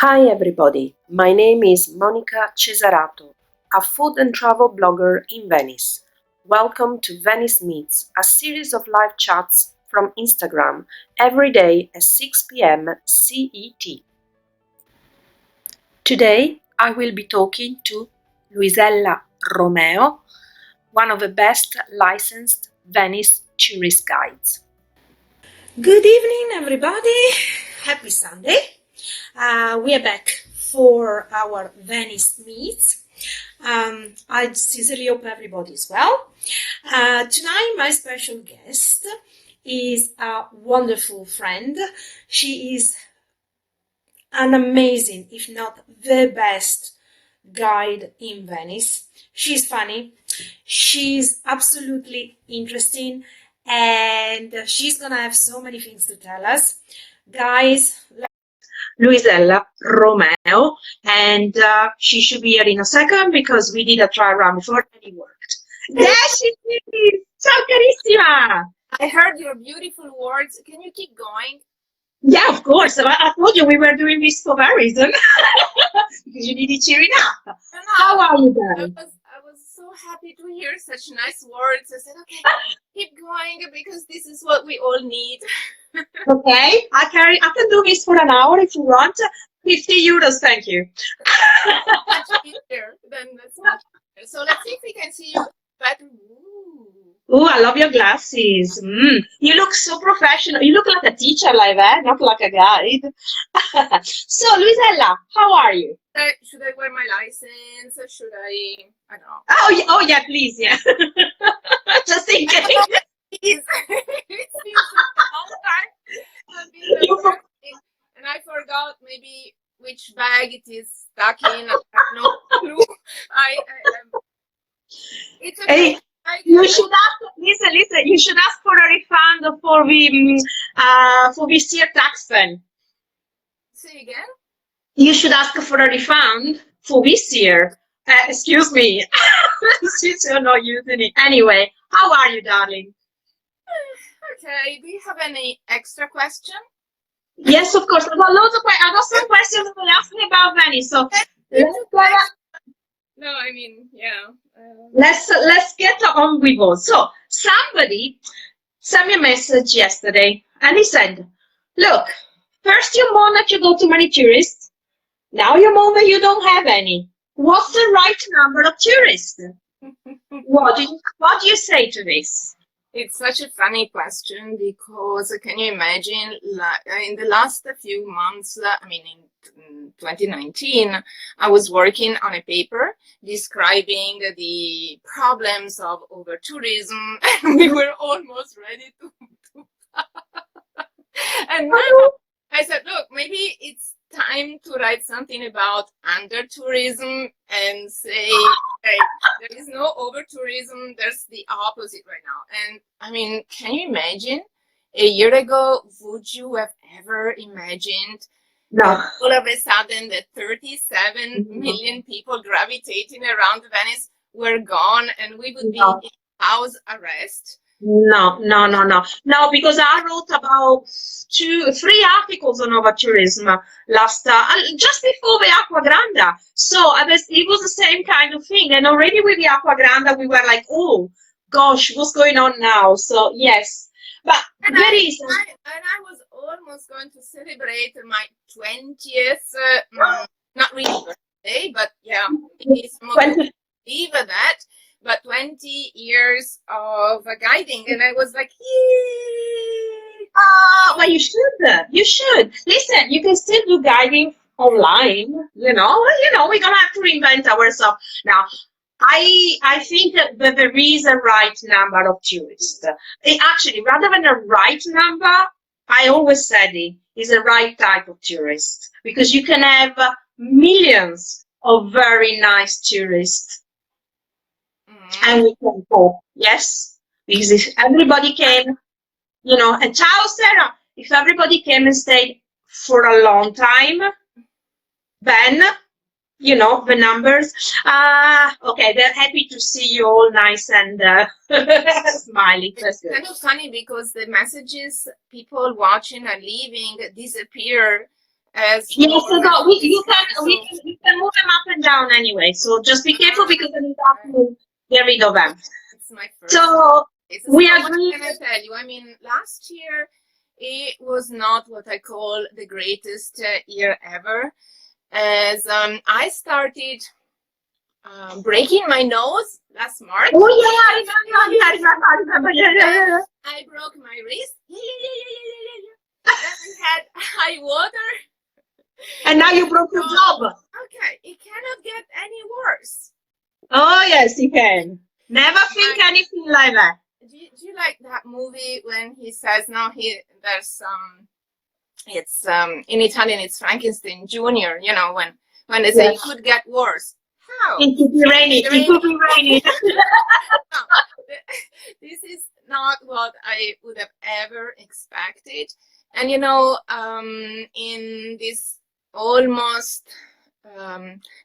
Hi everybody, my name is Monica Cesarato, a food and travel blogger in Venice. Welcome to Venice Meets, a series of live chats from Instagram every day at 6 p.m. CET. Today I will be talking to Luisella Romeo, one of the best licensed Venice tourist guides. Good evening everybody, happy Sunday. We are back for our Venice Meets. I sincerely hope everybody is well. Tonight my special guest is a wonderful friend. She is an amazing, if not the best guide in Venice. She's funny, she's absolutely interesting, and she's gonna have so many things to tell us. Guys, Luisella Romeo, and she should be here in a second because we did a trial run before and it worked. There she is! Ciao carissima! I heard your beautiful words. Can you keep going? Yeah, of course. I told you we were doing this for that reason. Because you needed cheering up. How are you guys? I was so happy to hear such nice words. I said, okay, keep going because this is what we all need. Okay, I can do this for an hour if you want. 50 euros, thank you. Much easier. Then that's much easier. So let's see if we can see you better. Oh, I love your glasses. You look so professional. You look like a teacher like that, not like a guide. So, Luisella, how are you? Should I wear my license? Should I don't know. Oh yeah, please, yeah. Just in case. It's been a long time. I've been working, and I forgot maybe which bag it is stuck in. I have no clue. It's okay. Hey. You should ask. Listen. You should ask for a refund for this year tax fund. Say again. You should ask for a refund for this year. Excuse me, since you're not using it. Anyway, how are you, darling? Okay. Do you have any extra question? Yes, of course. I got loads of questions. I got some questions that will ask me about Venice. So no, I mean, yeah. Let's get on with it. So somebody sent me a message yesterday, and he said, "Look, first you moan that you go too many tourists. Now you moan that you don't have any. What's the right number of tourists?" What do you say to this? It's such a funny question because can you imagine, in the last few months, I mean, in 2019, I was working on a paper describing the problems of over-tourism, and we were almost ready to and now I said, look, maybe it's time to write something about under-tourism and say, hey, there is no over-tourism, there's the opposite right now. And I mean, can you imagine? A year ago, would you have ever imagined all of a sudden that 37 million people gravitating around Venice were gone and we would be in house arrest? No, because I wrote about 3 articles on over-tourism last, just before the Acqua Grande. So it was the same kind of thing. And already with the Acqua Grande, we were like, oh, gosh, what's going on now? So, yes. But and I was almost going to celebrate my 20th, not really birthday, but yeah, it's more believe that. But 20 years of guiding, and I was like, yay! Well, you should. Listen, you can still do guiding online. We're gonna have to reinvent ourselves now. I think that there is a right number of tourists. Actually, rather than a right number, I always said it is a right type of tourist because you can have millions of very nice tourists. And we can go, yes, because if everybody came, and ciao Sarah, if everybody came and stayed for a long time, then, the numbers, okay, they're happy to see you all nice and smiling. It's kind of funny because the messages people watching and leaving disappear as Yes, so normal you tourist can cars. So you can move them up and down anyway. So just be careful because then you have uh, to get rid of them. it's my first So place. we So what agree. can I tell you? I mean, last year it was not what I call the greatest year ever, as I started breaking my nose last March. Oh yeah, I remember. Yeah, I remember. I remember. Yeah, yeah, Then yeah. I broke my wrist. Then I had high water. And now you broke So, your job. okay, it cannot get any worse. Oh yes, you can. Never think Like, anything like that. do you like that movie when he says no? There's it's in Italian it's Frankenstein Junior. You know when they say it Yes. could get worse. How? It could be raining. It It could really be raining. no, this is not what I would have ever expected. And in this almost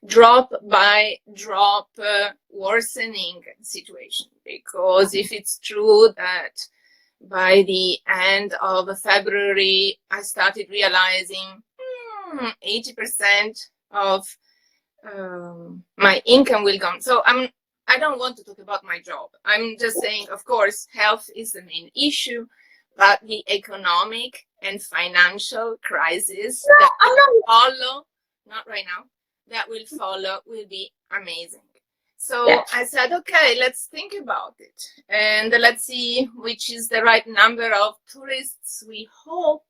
drop by drop worsening situation, because if it's true that by the end of February I started realizing 80% of my income will come. So I don't want to talk about my job. I'm just saying, of course, health is the main issue, but the economic and financial crisis that I'm will not. follow, not right now, that will follow will be amazing. So Yeah. I said, okay, let's think about it. And let's see which is the right number of tourists we hope,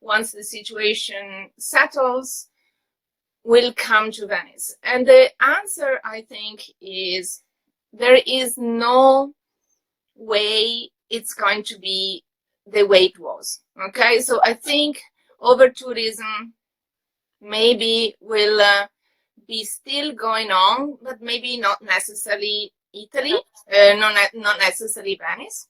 once the situation settles, will come to Venice. And the answer, I think, is there is no way it's going to be the way it was. Okay, so I think over tourism maybe will be still going on, but maybe not necessarily Italy, not necessarily Venice.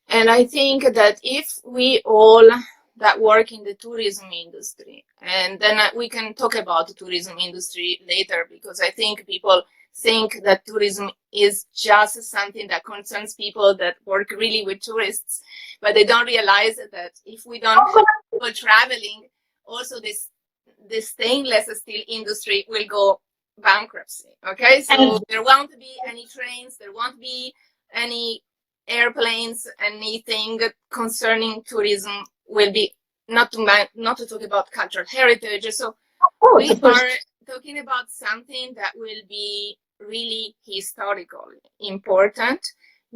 And I think that if we all that work in the tourism industry, and then we can talk about the tourism industry later, because I think people think that tourism is just something that concerns people that work really with tourists, but they don't realize that if we don't have people traveling, also the stainless steel industry will go bankruptcy. Okay, so there won't be any trains, there won't be any airplanes, anything concerning tourism will be not to talk about cultural heritage. So we are talking about something that will be really historical, important.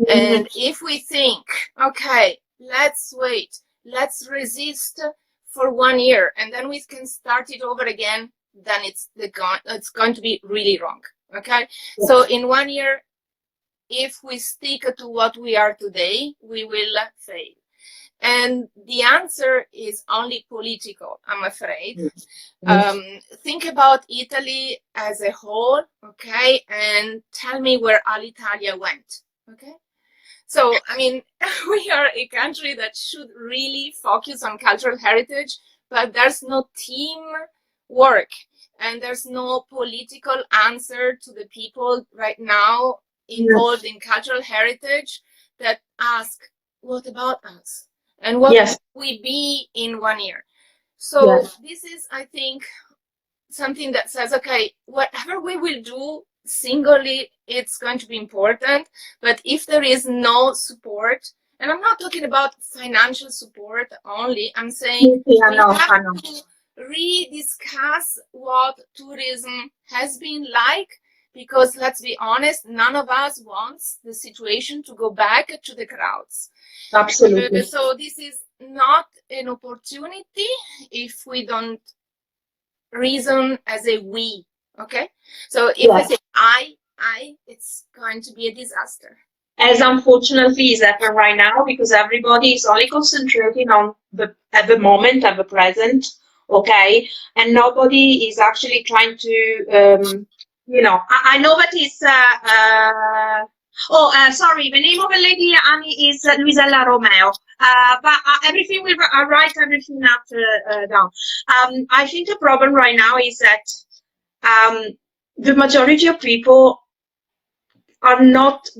And if we think, okay, let's wait, let's resist for 1 year, and then we can start it over again, then it's going to be really wrong. Okay, so in 1 year, if we stick to what we are today, we will fail. And the answer is only political, I'm afraid. Think about Italy as a whole, okay, and tell me where Alitalia went, okay? So, I mean, we are a country that should really focus on cultural heritage, but there's no team work, and there's no political answer to the people right now involved in cultural heritage that ask, what about us? And what will we be in 1 year? So this is, I think, something that says, okay, whatever we will do singly, it's going to be important. But if there is no support, and I'm not talking about financial support only, I'm saying we have to rediscuss what tourism has been like, because let's be honest, none of us wants the situation to go back to the crowds. Absolutely. So this is not an opportunity if we don't reason as a we. Okay, so if I say I, it's going to be a disaster. As unfortunately is happening right now, because everybody is only concentrating on at the moment, at the present, okay, and nobody is actually trying to, I know that it's. Sorry, the name of the lady, Annie, is Luisella Romeo. But everything will write everything up down. I think the problem right now is that the majority of people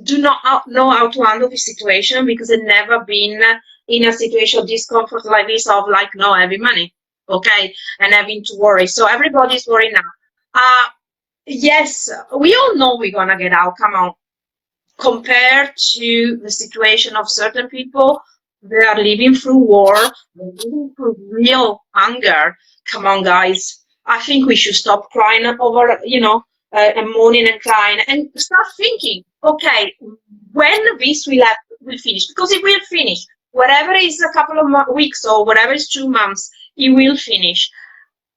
do not know how to handle the situation, because they've never been in a situation of discomfort like this, of like no having money. okay, and having to worry. So everybody's worried now. Yes, we all know we're gonna get out. Come on, compared to the situation of certain people, they are living through war, they're living through real hunger. Come on, guys. I think we should stop crying over, and moaning and crying and start thinking, okay, when this will finish, because it will finish. Whatever is a couple of weeks or whatever is 2 months, it will finish.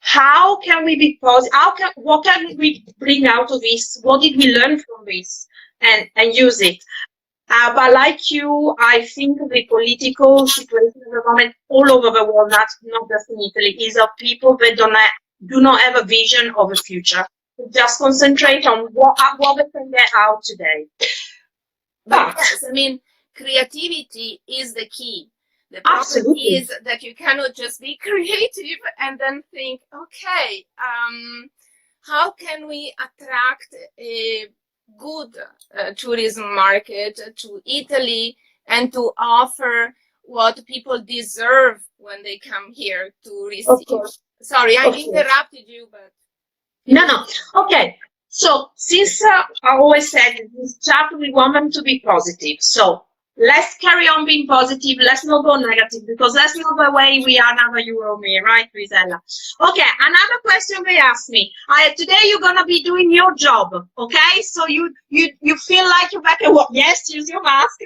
How can we be positive? What can we bring out of this? What did we learn from this? And use it. But like you, I think the political situation at the moment all over the world, not just in Italy, is of people that do not have a vision of a future. Just concentrate on what they can get out today. But yes, I mean, creativity is the key. The problem is that you cannot just be creative and then think, okay, how can we attract a good tourism market to Italy and to offer what people deserve when they come here to receive? Sorry, I interrupted you, but... No. Okay. So since I always said this chapter, we want them to be positive. So let's carry on being positive. Let's not go negative, because that's not the way we are now. You or me, right, Luisella? Okay. Another question they asked me. Today you're gonna be doing your job. Okay. So you feel like you're back at work. Yes. Use your mask.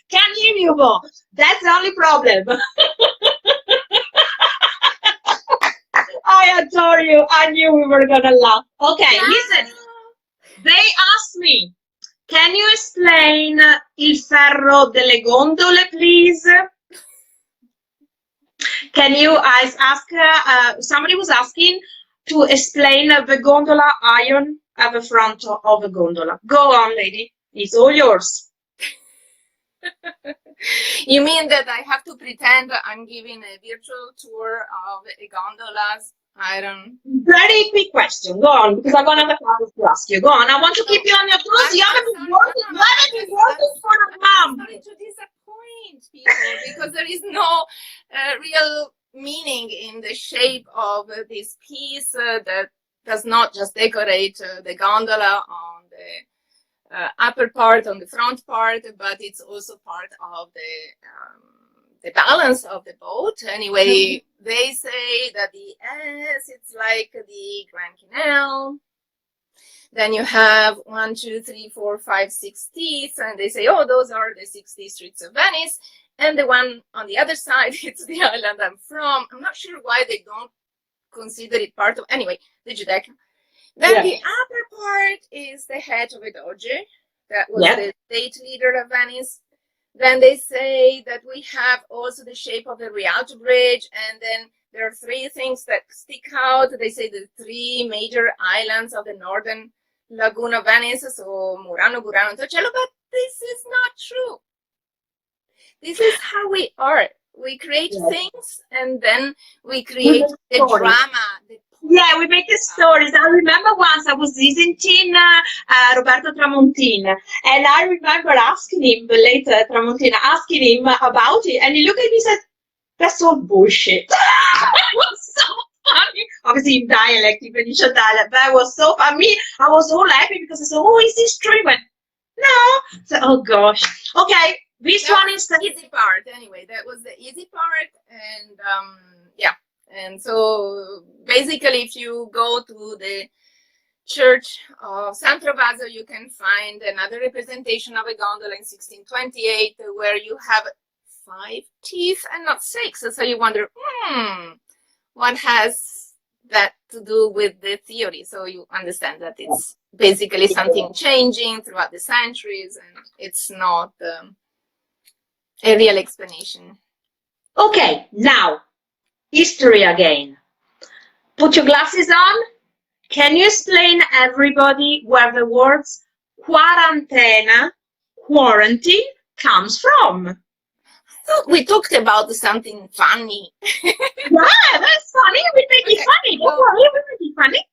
Can't hear you, Bo. That's the only problem. I adore you. I knew we were gonna laugh. Okay, listen. They asked me, can you explain il ferro delle gondole, please? Can you ask? Somebody was asking to explain the gondola iron at the front of the gondola. Go on, lady. It's all yours. You mean that I have to pretend I'm giving a virtual tour of a gondola's iron? Very quick question. Go on, because I'm gonna have to ask you. Go on. I want to keep you on your toes. You haven't been working for a month. I'm sorry to disappoint people, because there is no real meaning in the shape of this piece that does not just decorate the gondola on the upper part, on the front part, but it's also part of the balance of the boat. Anyway, they say that it's like the Grand Canal. Then you have 1, 2, 3, 4, 5, 6 teeth, and they say, oh, those are the 6 districts of Venice. And the one on the other side, it's the island I'm from. I'm not sure why they don't consider it part of, anyway, the Giudecca. Then the upper part is the head of a doge. That was the state leader of Venice. Then they say that we have also the shape of the Rialto Bridge, and then there are 3 things that stick out. They say the 3 major islands of the northern lagoon of Venice, so Murano, Burano, and Torcello, but this is not true. This is how we are. We create things, and then we create the drama. We make the stories. I remember once I was visiting Roberto Tramontin, and I remember asking him, the late Tramontin, asking him about it, and he looked at me and said, that's all bullshit. It was so funny. Obviously in dialect, in Venetian dialect, but it was so funny. I was all happy because I said, oh, is this true? But no. So, oh gosh. Okay. This one is the easy part. Anyway, that was the easy part. And and so basically, if you go to the church of San Trovaso, you can find another representation of a gondola in 1628 where you have 5 teeth and not 6. So you wonder, what has that to do with the theory? So you understand that it's basically something changing throughout the centuries, and it's not a real explanation. Okay, now, history again. Put your glasses on. Can you explain everybody where the words quarantena, quarantine, comes from? I thought we talked about something funny. Yeah, that's funny. We make it funny. Don't worry, we make it funny.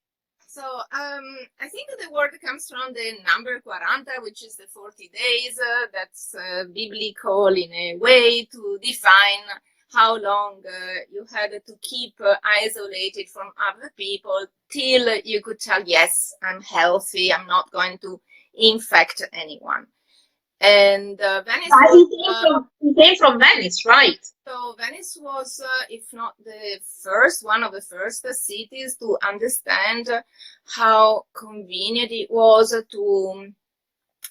So I think the word comes from the number 40, which is the 40 days. That's biblical in a way to define how long you had to keep isolated from other people till you could tell, yes, I'm healthy, I'm not going to infect anyone. And Venice was, he came from Venice, right? so Venice was, if not the first, one of the first cities to understand how convenient it was to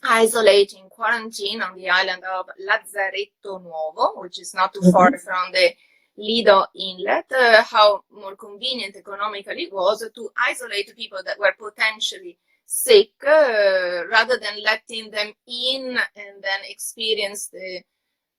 isolate in quarantine on the island of Lazzaretto Nuovo, which is not too far from the Lido Inlet, how more convenient economically it was to isolate people that were potentially sick rather than letting them in and then experience the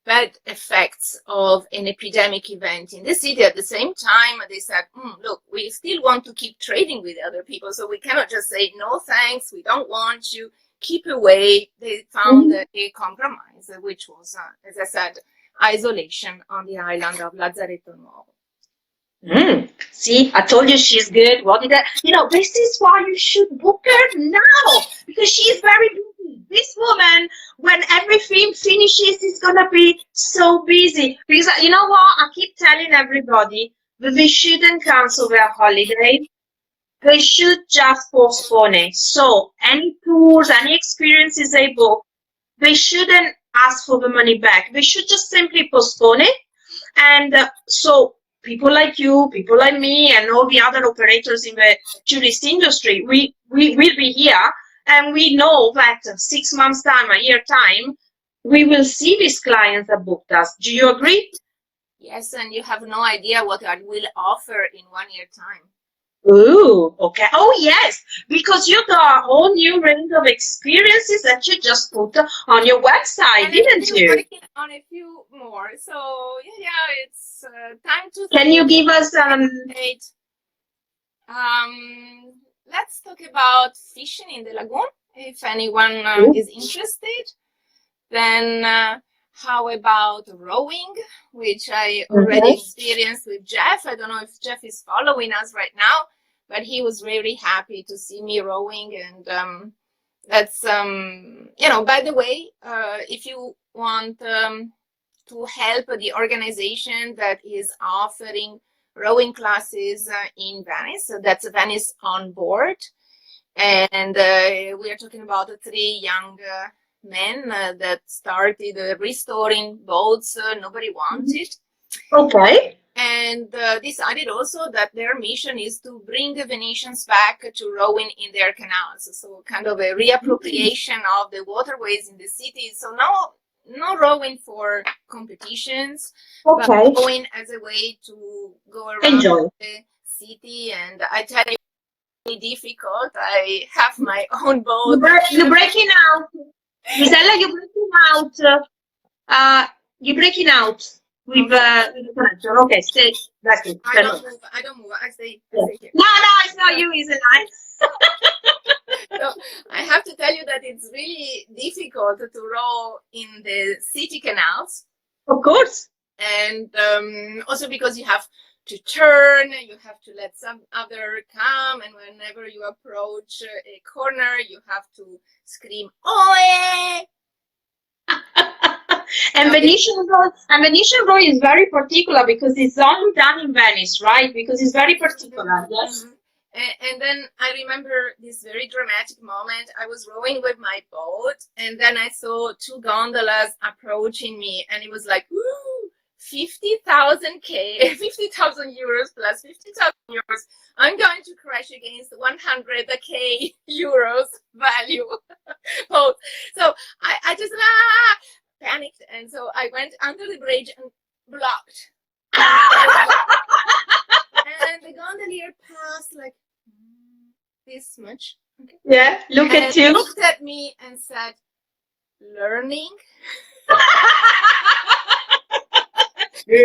bad effects of an epidemic event in the city. At the same time, they said, look, we still want to keep trading with other people, so we cannot just say, no thanks, we don't want you, keep away. They found a compromise, which was, as I said, isolation on the island of Lazzaretto Nuovo. See, I told you she's good. What did I? This is why you should book her now, because she's very busy. This woman, when everything finishes, is gonna be so busy. Because you know what? I keep telling everybody that they shouldn't cancel their holiday. They should just postpone it. So any tours, any experiences they book, they shouldn't ask for the money back. They should just simply postpone it. And so people like you, people like me, and all the other operators in the tourist industry, we will be here, and we know that 6 months time, a year time, we will see these clients that booked us. Do you agree? Yes, and you have no idea what I will offer in 1 year time. Ooh, okay. Oh, yes, because you got a whole new range of experiences that you just put on your website, And didn't I'm you? working on a few more. So, yeah, it's time to Can you give us let's talk about fishing in the lagoon, if anyone is interested. Then how about rowing, which I already experienced with Jeff. I don't know if Jeff is following us right now, but he was really happy to see me rowing. And that's, by the way, if you want to help the organization that is offering rowing classes in Venice, so that's Venice on Board. And we are talking about 3 young men that started restoring boats nobody wanted. Okay. And decided also that their mission is to bring the Venetians back to rowing in their canals. So kind of a reappropriation of the waterways in the city. So no rowing for competitions, but rowing as a way to go around the city. And I tell you, it's difficult. I have my own boat. You're breaking out. Luisella, you're breaking out. You're breaking out with the connection. Okay, stay. That's it. I don't move. I stay here. No, it's not you, is it? So I have to tell you that it's really difficult to row in the city canals. Of course. And also because you have to turn, you have to let some other come, and whenever you approach a corner, you have to scream "Oe!" And Venetian row is very particular because it's only done in Venice, right? Because it's very particular. Yes. And then I remember this very dramatic moment. I was rowing with my boat, and then I saw 2 gondolas approaching me, and it was like, woo, 50,000 euros plus 50,000 euros. I'm going to crash against 100k euros value boat. So I just panicked, and so I went under the bridge and blocked. And the gondolier passed like this much. Okay. Yeah, look at you. Looked at me and said, "Learning." I'm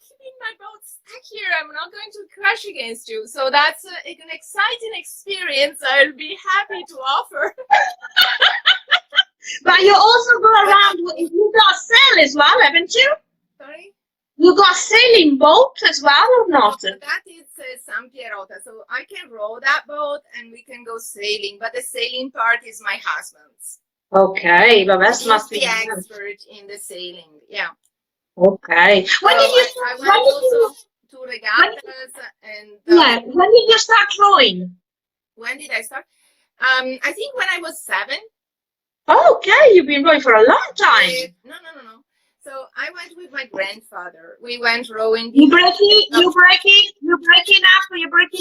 keeping my boat stuck here. I'm not going to crash against you. So that's an exciting experience I'll be happy to offer. But you also go around, you got sail as well, haven't you? Sorry? You got sailing boat as well or not? So that is San Pierota. So I can row that boat and we can go sailing, but the sailing part is my husband's. Okay, but that He's must be the nice. expert in the sailing. Yeah. Okay. So I went also to regattas and when did you start rowing? when did I start? I think when I was 7. Oh, okay, you've been rowing for a long time. No. So I went with my grandfather. We went rowing. You're breaking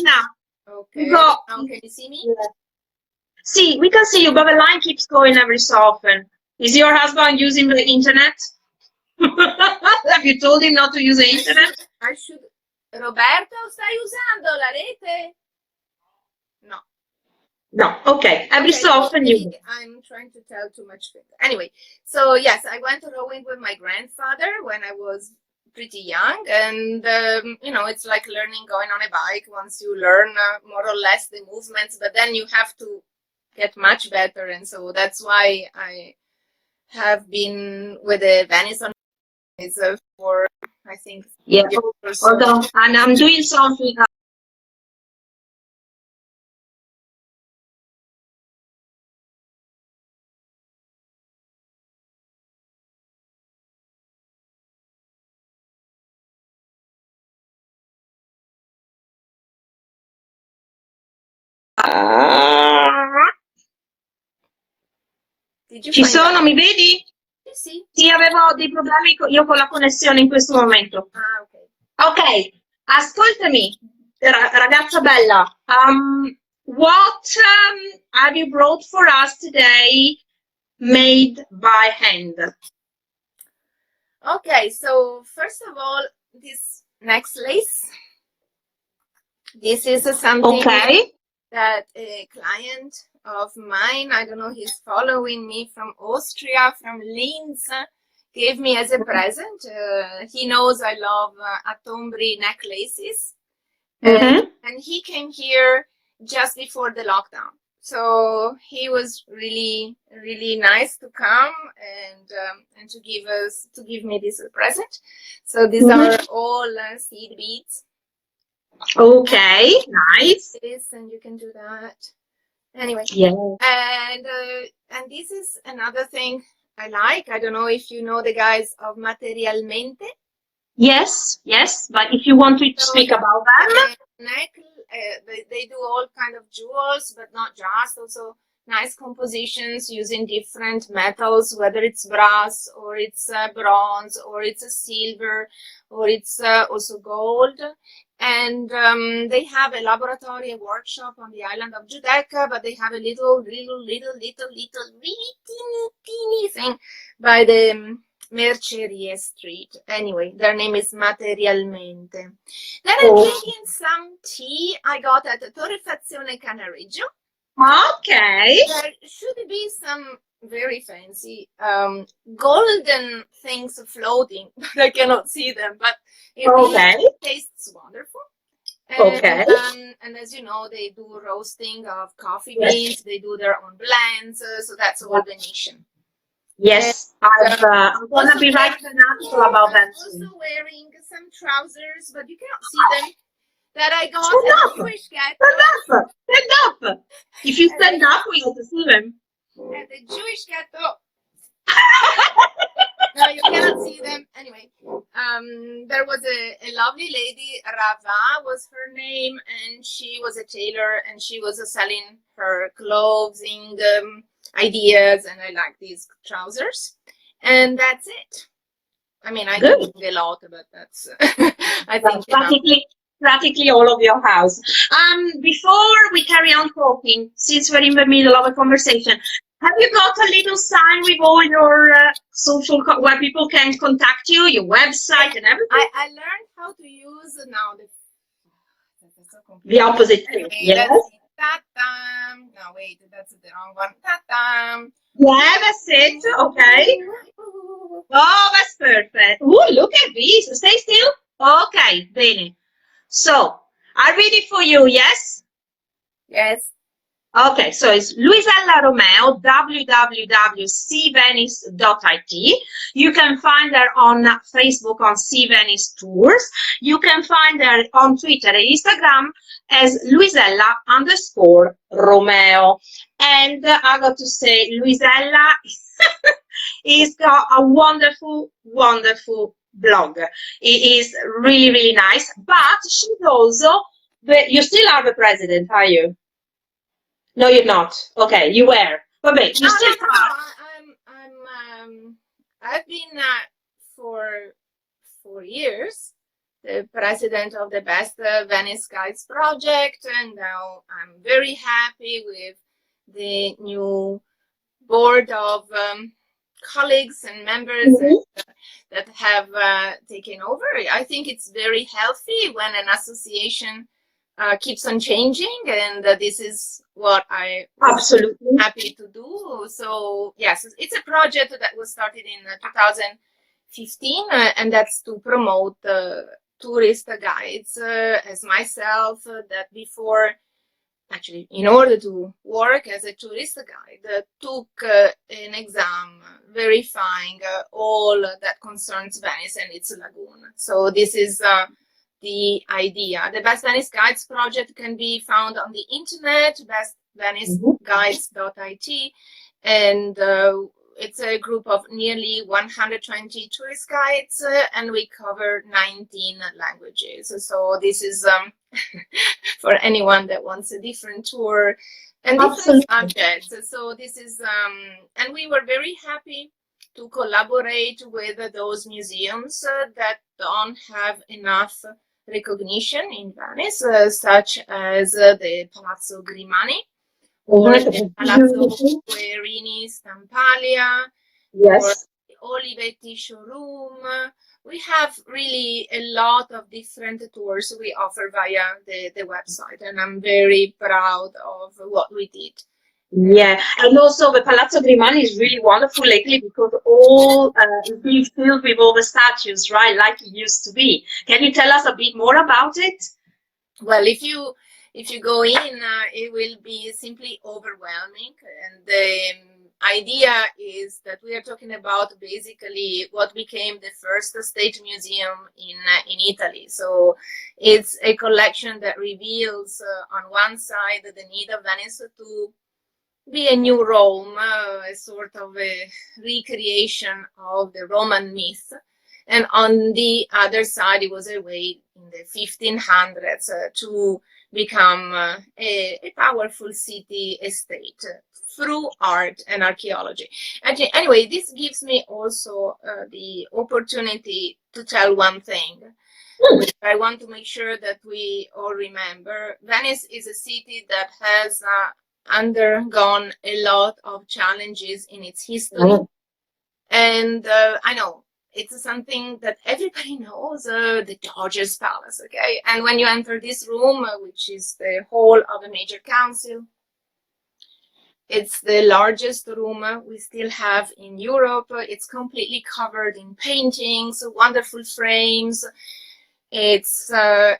up. Okay. Now, can you see me? Yeah. See, we can see you, but the line keeps going every so often. Is your husband using the internet? Have you told him not to use the internet? I should. Roberto, stai usando la rete? No. No. Okay. Every so often you. I'm trying to tell too much. Anyway, so yes, I went rowing with my grandfather when I was pretty young, and it's like learning going on a bike. Once you learn more or less the movements, but then you have to get much better, and so that's why I have been with the Venice on for I think Yeah. Hold on, and I'm doing something. Ci sono, mi vedi? Sì. Sì, avevo dei problemi io con la connessione in questo momento. Ah, ok. Ok, ascoltami, ragazza bella. What have you brought for us today made by hand? Okay, so first of all, this necklace. This is something that a client of mine, I don't know, he's following me from Austria, from Linz, gave me as a present. He knows I love atombri necklaces. And he came here just before the lockdown. So he was really, really nice to come and to give me this present. So these are all seed beads. Okay, nice. This, and you can do that. Anyway, yeah. And this is another thing I like. I don't know if you know the guys of Materialmente. Yes, but if you want to speak about them. They do all kind of jewels, but not just, also nice compositions using different metals, whether it's brass or it's bronze or it's a silver or it's also gold. And they have a laboratory, a workshop on the island of Giudecca, but they have a little, really teeny thing by the Mercerie Street. Anyway, their name is Materialmente. Then I'm drinking some tea I got at Torrefazione Cannareggio. Okay. There should be some very fancy golden things floating, but I cannot see them. But it really tastes wonderful. And, and as you know, they do roasting of coffee beans. They do their own blends. So that's all Venetian. Yes, I'm going to be writing an article about that. I'm also wearing some trousers, but you cannot see them, that I got at the Jewish ghetto. Stand up! If you stand up, we have to see them. At the Jewish ghetto. No, you cannot see them. Anyway, there was a lovely lady, Rava was her name, and she was a tailor, and she was selling her clothing ideas, and I like these trousers, and that's it. I mean, I do a lot, but that's I think practically all of your house. Before we carry on talking, since we're in the middle of a conversation, have you got a little sign with all your social where people can contact you, your website and everything? I learned how to use now the opposite thing. Yes. No, wait, that's the wrong one. Yeah, that's it. Okay. Oh, that's perfect. Oh, look at this. Stay still. Okay, bene. So, I'm ready for you, yes? Yes. Okay, so it's Luisella Romeo, www.cvenice.it. You can find her on Facebook on Venice Tours. You can find her on Twitter and Instagram as Luisella_Romeo. And I got to say, Luisella is got a wonderful, wonderful blog. It is really, really nice. But she's also, you still are the president, are you? No, you're not. Okay, you were. But wait, you No, no, still no, no. are. I've been for 4 years the president of the Best Venice Guides project, and now I'm very happy with the new board of colleagues and members Mhm. that have taken over. I think it's very healthy when an association keeps on changing, and this is what I was Absolutely. happy to do. So yes, it's a project that was started in 2015, and that's to promote tourist guides as myself that before actually in order to work as a tourist guide took an exam verifying all that concerns Venice and its lagoon. So this is the idea. The Best Venice Guides project can be found on the internet, bestveniceguides.it, and it's a group of nearly 120 tourist guides, and we cover 19 languages. So this is for anyone that wants a different tour and different Absolutely. subjects. So this is, and we were very happy to collaborate with those museums that don't have enough recognition in Venice, such as the Palazzo Grimani or the Palazzo Guerini Stampalia or Yes. the Olivetti showroom. We have really a lot of different tours we offer via the website, and I'm very proud of what we did. Yeah, and also the Palazzo Grimani is really wonderful lately because all it's being filled with all the statues, right? Like it used to be. Can you tell us a bit more about it? Well, if you go in, it will be simply overwhelming. And the idea is that we are talking about basically what became the first state museum in Italy. So it's a collection that reveals on one side the need of Venice to be a new Rome, a sort of a recreation of the Roman myth. And on the other side, it was a way in the 1500s to become a powerful city state through art and archaeology. Anyway, this gives me also the opportunity to tell one thing. Which I want to make sure that we all remember. Venice is a city that has undergone a lot of challenges in its history. And I know it's something that everybody knows, the Doge's Palace, okay? And when you enter this room, which is the hall of a major council, it's the largest room we still have in Europe. It's completely covered in paintings, wonderful frames. It's a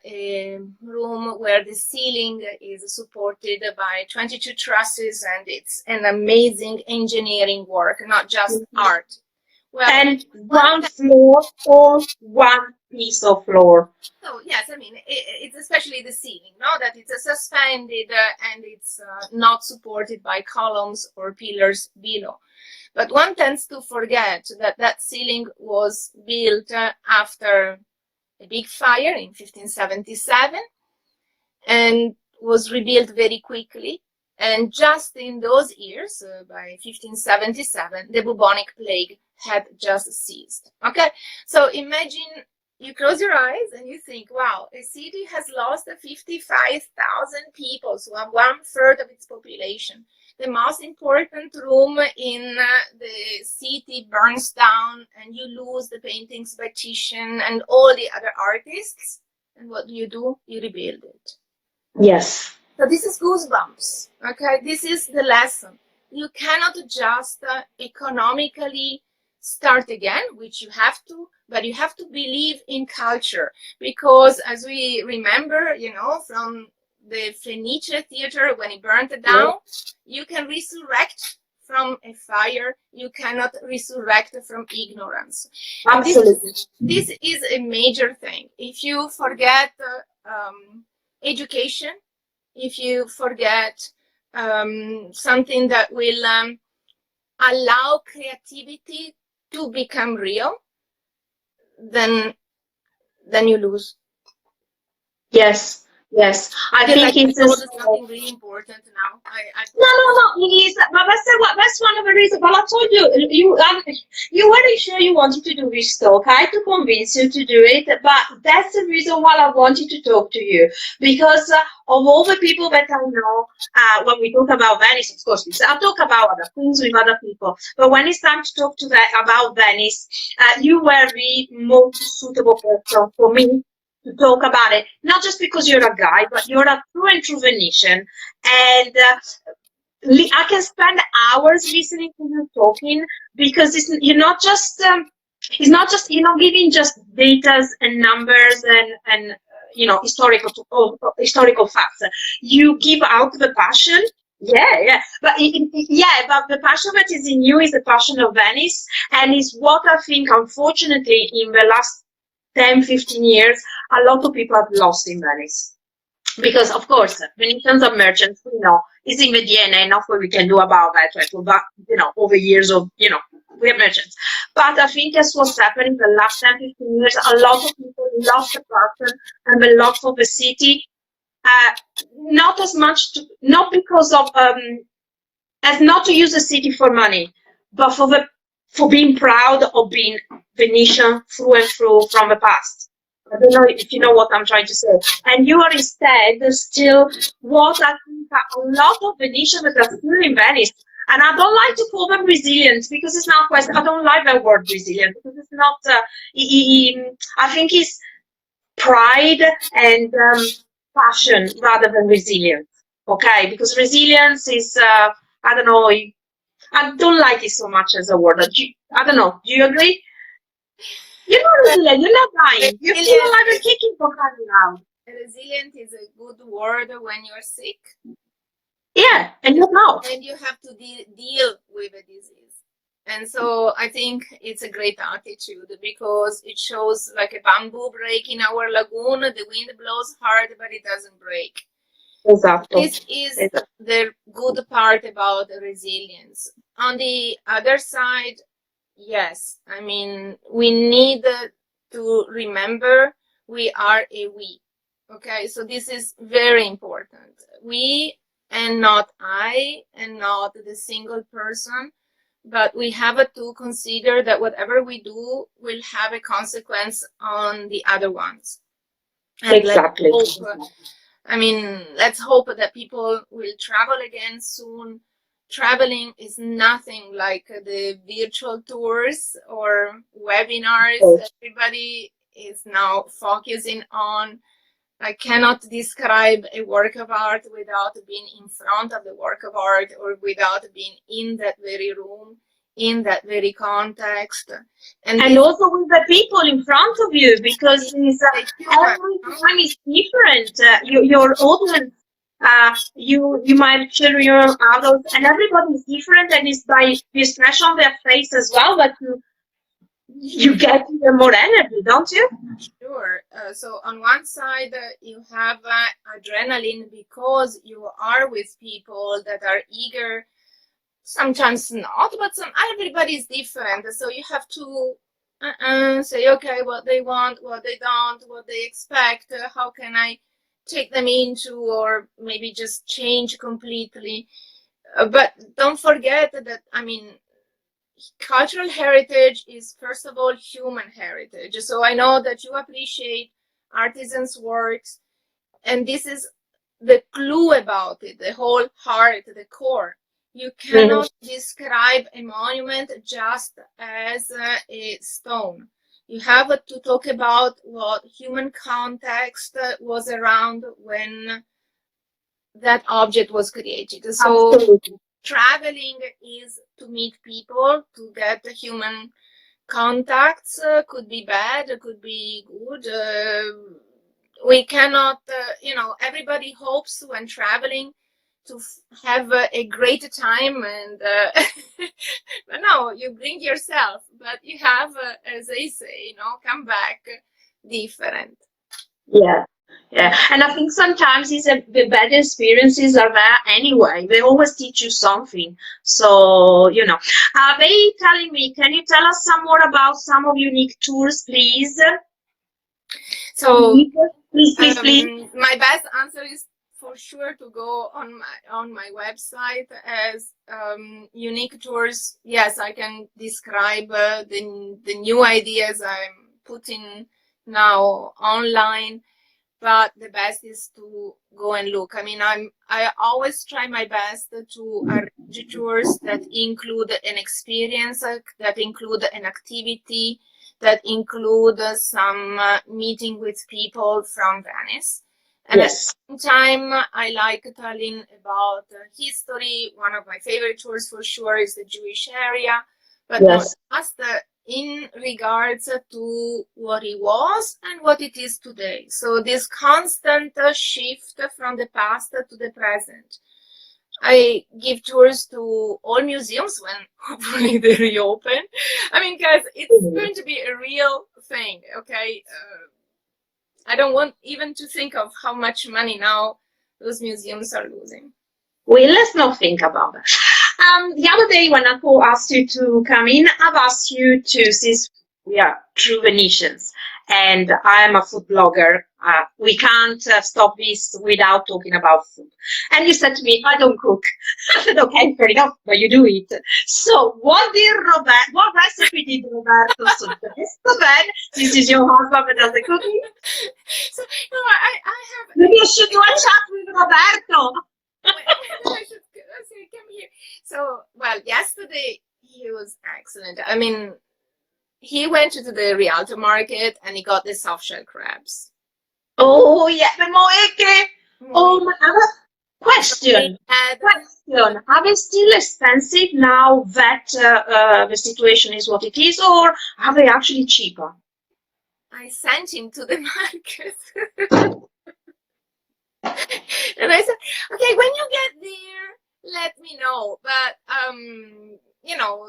room where the ceiling is supported by 22 trusses, and it's an amazing engineering work, not just art. Well, And one floor or one piece of floor. so yes, I mean it's especially the ceiling, no, that it's suspended and it's not supported by columns or pillars below. But one tends to forget that that ceiling was built after a big fire in 1577 and was rebuilt very quickly. And just in those years, by 1577, the bubonic plague had just ceased. Okay, so imagine you close your eyes and you think, wow, a city has lost 55,000 people, so 1/3 of its population. The most important room in the city burns down, and you lose the paintings by Titian and all the other artists. And what do? You rebuild it. Yes. So this is goosebumps, okay? This is the lesson. You cannot just economically start again, which you have to, but you have to believe in culture. Because as we remember, you know, from the Fenice theater when it burned down, you can resurrect from a fire. You cannot resurrect from ignorance. Absolutely. This is a major thing. If you forget education, if you forget something that will allow creativity to become real, then you lose. Yes, yes. I feel like think I it's told just, something really important now. no. It is, but that's one of the reasons. But I told you, you weren't sure you wanted to do this talk. I had to convince you to do it, but that's the reason why I wanted to talk to you, because of all the people that I know, when we talk about Venice, of course, I talk about other things with other people, but when it's time to talk to about Venice, you were the most suitable person for me to talk about it, not just because you're a guy, but you're a through and through Venetian. And I can spend hours listening to you talking, because it's not just giving just datas and numbers and historical facts. You give out the passion. Yeah, but the passion that is in you is the passion of Venice, and is what I think, unfortunately, in the last 10, 15 years, a lot of people have lost in Venice. Because, of course, Venetians are merchants, it's in the DNA, not what we can do about that, right? But, over years of, we're merchants. But I think that's what's happening the last 10, 15 years. A lot of people lost the passion and the love for the city. Not as much, not because of, as not to use the city for money, but for being proud of being Venetian through and through from the past. I don't know if you know what I'm trying to say. And you are instead still what I think are a lot of Venetians that are still in Venice. And I don't like to call them resilient, because it's not quite, I don't like that word resilient, because it's not, I think it's pride and passion rather than resilience. Okay, because resilience is, I don't know, I don't like it so much as a word. I don't know. Do you agree? You're not resilient. You're not dying. You're still Resilient, alive and kicking for crying out. resilient is a good word when you're sick. Yeah, and you're not. And you have to deal with a disease. And so I think it's a great attitude, because it shows like a bamboo break in our lagoon. The wind blows hard, but it doesn't break. Exactly. This is the good part about resilience. On the other side, yes, I mean, we need to remember we are a we. Okay, so this is very important. We, and not I, and not the single person, but we have to consider that whatever we do will have a consequence on the other ones. And exactly. let's hope that people will travel again soon. Traveling is nothing like the virtual tours or webinars everybody is now focusing on. I cannot describe a work of art without being in front of the work of art, or without being in that very room, in that very context. And also with the people in front of you, because every time is different. Your audience, you might children, adults, and everybody is different, and it's by the expression on their face as well that you get more energy, don't you? Sure. So on one side, you have adrenaline, because you are with people that are eager. Sometimes not, but everybody's different. So you have to say, okay, what they want, what they don't, what they expect. How can I take them into, or maybe just change completely? But don't forget that, cultural heritage is first of all human heritage. So I know that you appreciate artisans' works, and this is the clue about it, the whole heart, the core. You cannot describe a monument just as a stone. You have to talk about what human context was around when that object was created. So absolutely. Traveling is to meet people, to get the human contacts. Could be bad, could be good. We cannot, everybody hopes when traveling to have a great time, and but no, you bring yourself, but you have, as they say, come back different. Yeah. Yeah, and I think sometimes the bad experiences are there anyway. They always teach you something. So, are they telling me, can you tell us some more about some of unique tours, please? So Please, please, please. my best answer is for sure to go on my website as unique tours. Yes, I can describe the new ideas I'm putting now online, but the best is to go and look. I mean, I always try my best to arrange tours that include an experience, that include an activity, that include some meeting with people from Venice. And Yes. at the same time, I like telling about history. One of my favorite tours for sure is the Jewish area, but not Yes. just in regards to what it was and what it is today. So this constant shift from the past to the present. I give tours to all museums when hopefully they reopen. I mean, guys, it's going to be a real thing, okay? I don't want even to think of how much money now those museums are losing. Well, let's not think about that. The other day when Uncle asked you to come in, I've asked you to, since we are true Venetians, and I'm a food blogger, we can't stop this without talking about food. And you said to me, I don't cook. I said, okay, fair enough, but you do it. So what recipe did Roberto suggest? So then, this is your husband that does the cooking. So, no, I have... Maybe I should do a chat with Roberto. I should say, come here. So, well, yesterday he was excellent. I mean, he went to the Rialto market and he got the soft shell crabs. Oh, yeah, the moeke. Oh, my other question. Are they still expensive now that the situation is what it is, or are they actually cheaper? I sent him to the market. And I said, okay, when you get there, let me know. But,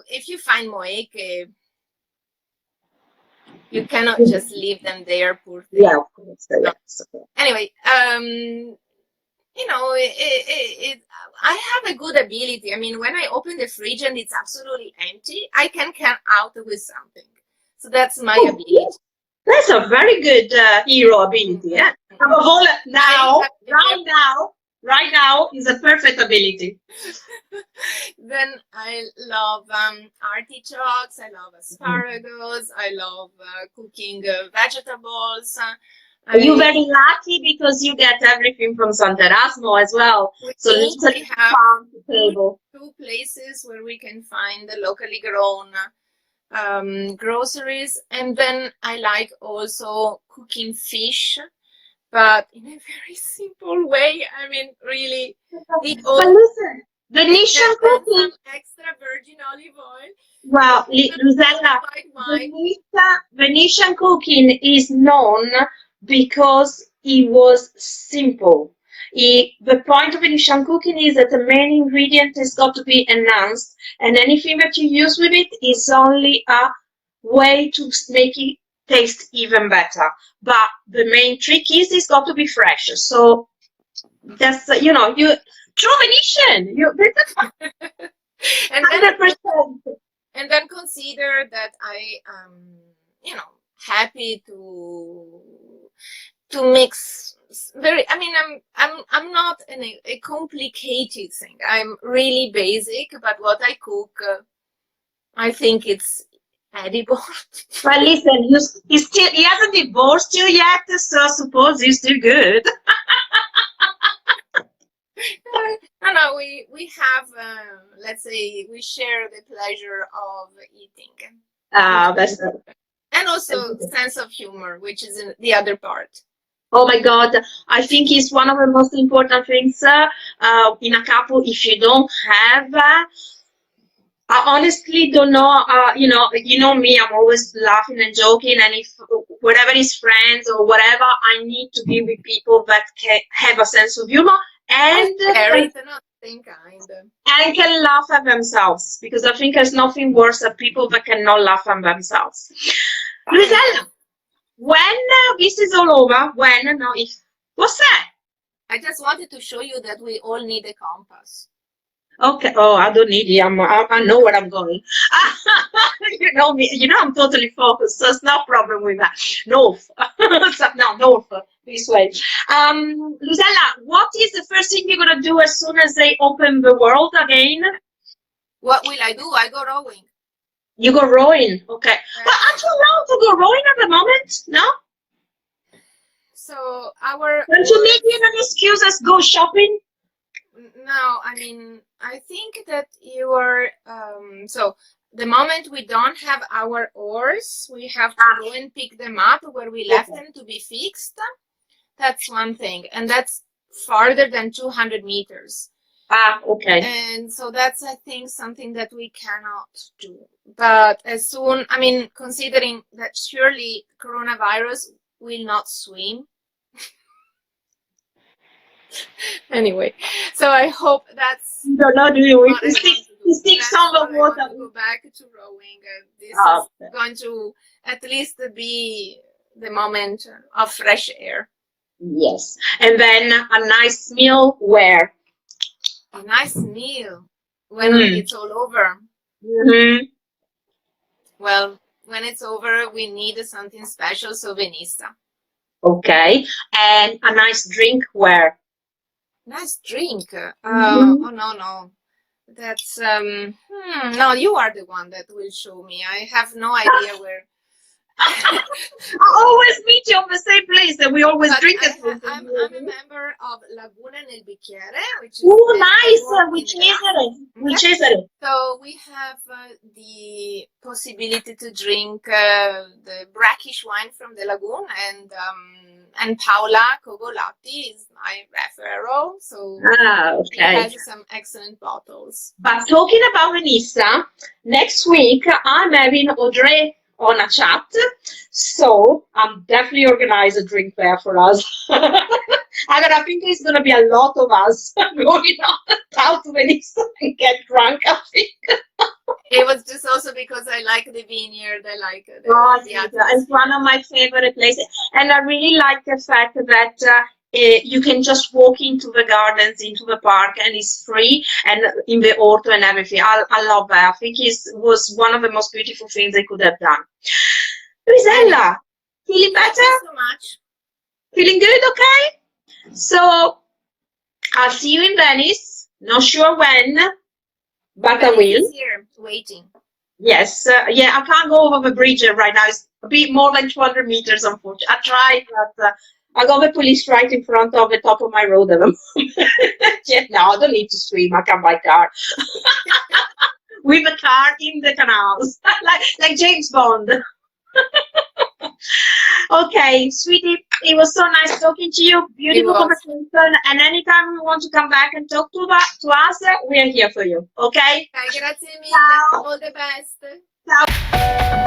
if you find moeke, you cannot just leave them there, poor thing. Yeah, of course. No. Yes. Anyway, I have a good ability. I mean, when I open the fridge and it's absolutely empty, I can come out with something. So that's my ability. That's a very good hero ability. Yeah. Above all, right now is a perfect ability. Then I love artichokes. I love asparagus. I love cooking vegetables. You're very lucky because you get everything from Sant'Erasmo as well. So we have two places where we can find the locally grown groceries. And then I like also cooking fish, but in a very simple way. I mean, really. But listen, Venetian cooking. Extra virgin olive oil. Well, Luisella, Venetian cooking is known because it was simple. The point of Venetian cooking is that the main ingredient has got to be enhanced, and anything that you use with it is only a way to make it taste even better. But the main trick is it's got to be fresh. So that's you true Venetian. And 100%. And then consider that I am, happy to mix I'm not a complicated thing. I'm really basic, but what I cook, I think it's edible. Well, listen, he hasn't divorced you yet, so I suppose he's still good. No, we have, let's say, we share the pleasure of eating. That's and also sense of humor, which is the other part. Oh my God, I think it's one of the most important things in a couple. If you don't have, I honestly don't know. You know me. I'm always laughing and joking, and if whatever is friends or whatever, I need to be with people that can have a sense of humor and can laugh at themselves, because I think there's nothing worse than people that cannot laugh at themselves. Luisella, when this is all over, if What's that? I just wanted to show you that we all need a compass. Okay. Oh, I don't need it. I know where I'm going. You know me. You know I'm totally focused, so it's no problem with that. North. So, no, north. This way. Luisella, what is the first thing you're gonna do as soon as they open the world again? What will I do? I go rowing. You go rowing. Okay. But aren't you allowed to go rowing at the moment? No? So our Don't you need an excuse as go shopping? No, I mean, I think that you are, so the moment we don't have our oars, we have to go and pick them up where we left them to be fixed. That's one thing. And that's farther than 200 meters. Okay. And so that's, I think, something that we cannot do. But as soon, I mean, considering that surely coronavirus will not swim. Anyway, so I hope that's No, no, do you? what I If want to you do. stick That's some what of I want water. to go back to rowing. This Okay. is going to at least be the moment of fresh air. Yes. And then a nice meal where? A nice meal when it's all over. Mm-hmm. Well, when it's over, we need something special, so Venice. Okay. And a nice drink where? Nice drink. Oh, no. That's, no, you are the one that will show me. I have no idea where. I always meet you on the same place and we always drink it. I'm a member of Laguna nel Bicchiere, which is nice. Which is it? So we have the possibility to drink the brackish wine from the lagoon, and Paola Cogolatti is my referral. So she has some excellent bottles. But talking about Venice, next week I'm having Audrey on a chat, so I'm definitely organize a drink there for us. I think there's gonna be a lot of us going out to Venice and get drunk. I think. It was just also because I like the vineyard. I like the it's one of my favorite places, and I really like the fact that you can just walk into the gardens, into the park, and it's free, and in the orto and everything. I love that. I think it was one of the most beautiful things they could have done. Luisella, feeling better? Thank you so much. Feeling good? Okay. So I'll see you in Venice. Not sure when, but I will. He's here waiting. Yes, yeah, I can't go over the bridge right now. It's a bit more than 200 meters, unfortunately. I tried, but I got the police right in front of the top of my road. Yeah, no, I don't need to swim. I can by car. With a car in the canals, like James Bond. Okay, sweetie, it was so nice talking to you. Beautiful conversation. And anytime you want to come back and talk to us, we are here for you. Okay? Grazie mille. All the best. Ciao.